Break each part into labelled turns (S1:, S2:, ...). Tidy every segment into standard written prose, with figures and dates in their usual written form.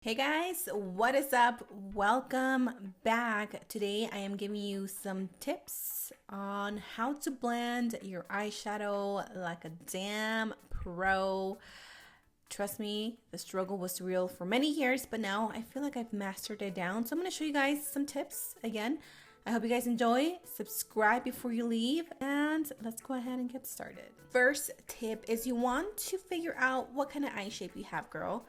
S1: Hey guys, what is up? Welcome back. Today I am giving you some tips on how to blend your eyeshadow like a damn pro. Trust me, the struggle was real for many years, but now I feel like I've mastered it down. So I'm going to show you guys some tips again. I hope you guys enjoy. Subscribe before you leave, and let's go ahead and get started. First tip is you want to figure out what kind of eye shape you have, girl.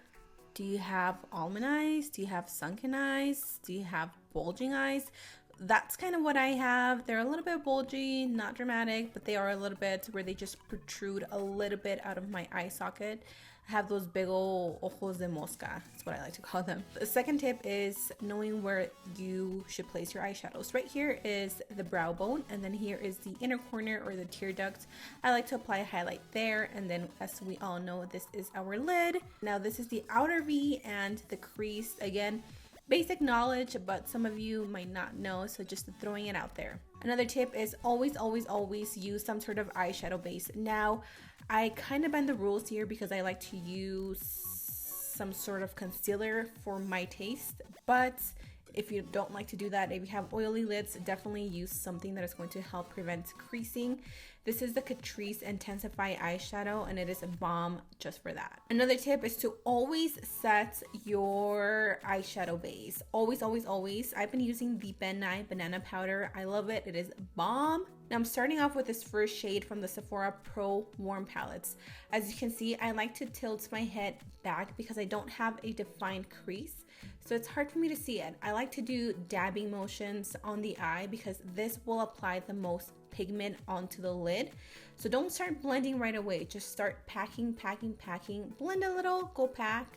S1: Do you have almond eyes? Do you have sunken eyes? Do you have bulging eyes? That's kind of what I have. They're a little bit bulgy, not dramatic, but they are a little bit where they just protrude a little bit out of my eye socket. I have those big old ojos de mosca. That's what I like to call them. The second tip is knowing where you should place your eyeshadows. Right here is the brow bone, and then here is the inner corner or the tear duct. I like to apply a highlight there, and then as we all know, this is our lid. Now this is the outer V and the crease. Again, basic knowledge, but some of you might not know, so just throwing it out there. Another tip is always use some sort of eyeshadow base. Now, I kind of bend the rules here because I like to use some sort of concealer for my taste, but if you don't like to do that, if you have oily lids, definitely use something that is going to help prevent creasing. This is the Catrice Intensify eyeshadow, and it is a bomb just for that. Another tip is to always set your eyeshadow base. Always. I've been using the Ben Nye Banana Powder. I love it. It is bomb. Now I'm starting off with this first shade from the Sephora Pro Warm Palettes. As you can see, I like to tilt my head back because I don't have a defined crease. So it's hard for me to see it. I like to do dabbing motions on the eye because this will apply the most pigment onto the lid. So don't start blending right away. Just start packing. Blend a little, go pack,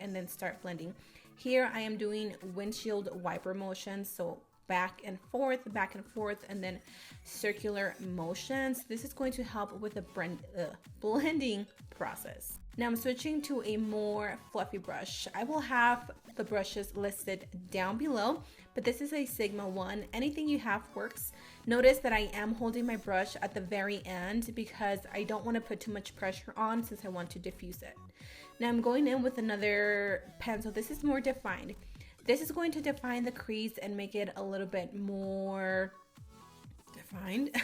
S1: and then start blending. Here I am doing windshield wiper motions. So back and forth, and then circular motions. This is going to help with the blending process. Now I'm switching to a more fluffy brush. I will have the brushes listed down below, but this is a Sigma one. Anything you have works. Notice that I am holding my brush at the very end because I don't want to put too much pressure on since I want to diffuse it. Now I'm going in with another pencil. This is more defined. This is going to define the crease and make it a little bit more defined.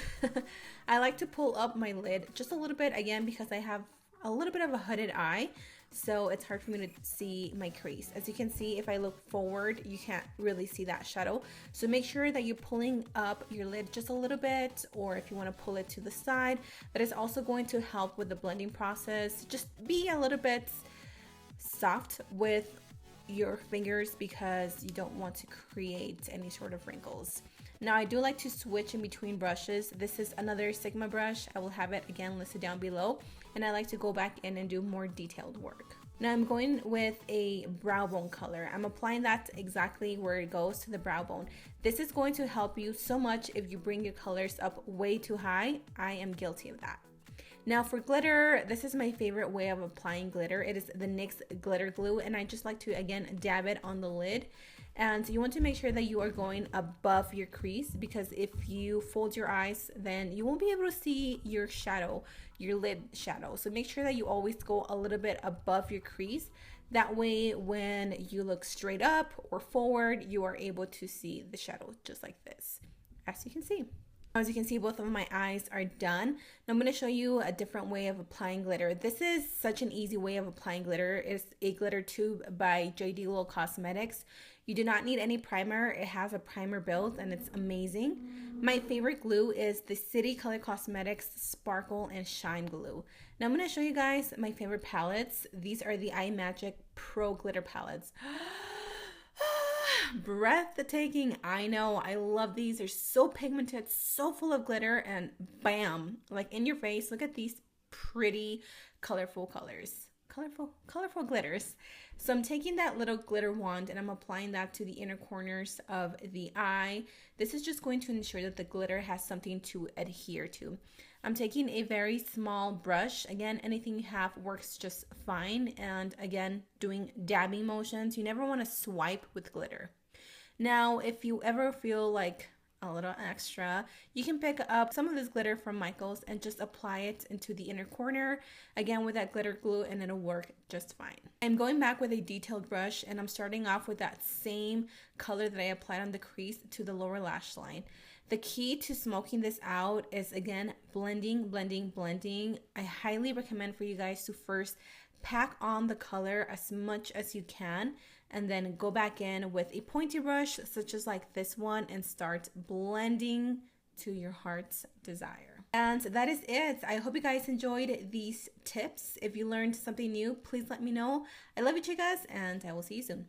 S1: I like to pull up my lid just a little bit, again, because I have a little bit of a hooded eye, so it's hard for me to see my crease. As you can see, if I look forward, you can't really see that shadow. So make sure that you're pulling up your lid just a little bit, or if you want to pull it to the side. That is also going to help with the blending process. Just be a little bit soft with your fingers because you don't want to create any sort of wrinkles. Now I do like to switch in between brushes. This is another Sigma brush. I will have it again listed down below, and I like to go back in and do more detailed work. Now I'm going with a brow bone color. I'm applying that exactly where it goes to the brow bone. This is going to help you so much if you bring your colors up way too high. I am guilty of that. Now for glitter, this is my favorite way of applying glitter. It is the NYX glitter glue, and I just like to, again, dab it on the lid. And you want to make sure that you are going above your crease, because if you fold your eyes, then you won't be able to see your shadow, your lid shadow. So make sure that you always go a little bit above your crease. That way, when you look straight up or forward, you are able to see the shadow just like this, as you can see. As you can see, both of my eyes are done. Now I'm going to show you a different way of applying glitter. This is such an easy way of applying glitter. It's a glitter tube by JD Little Cosmetics. You do not need any primer. It has a primer built, and it's amazing. My favorite glue is the City Color Cosmetics Sparkle and Shine Glue. Now I'm going to show you guys my favorite palettes. These are the iMagic Pro Glitter Palettes. Breathtaking. I know, I love these. They're so pigmented, so full of glitter, and bam, like in your face. Look at these pretty colorful colors, colorful glitters. So I'm taking that little glitter wand and I'm applying that to the inner corners of the eye. This is just going to ensure that the glitter has something to adhere to. I'm taking a very small brush. Again, anything you have works just fine. And again, doing dabbing motions. You never want to swipe with glitter. Now, if you ever feel like a little extra. You can pick up some of this glitter from Michael's and just apply it into the inner corner, again with that glitter glue, and it'll work just fine. I'm going back with a detailed brush, and I'm starting off with that same color that I applied on the crease to the lower lash line. The key to smoking this out is, again, blending, blending, blending. I highly recommend for you guys to first pack on the color as much as you can, and then go back in with a pointy brush such as like this one and start blending to your heart's desire. And that is it. I hope you guys enjoyed these tips. If you learned something new, please let me know. I love you, chicas, and I will see you soon.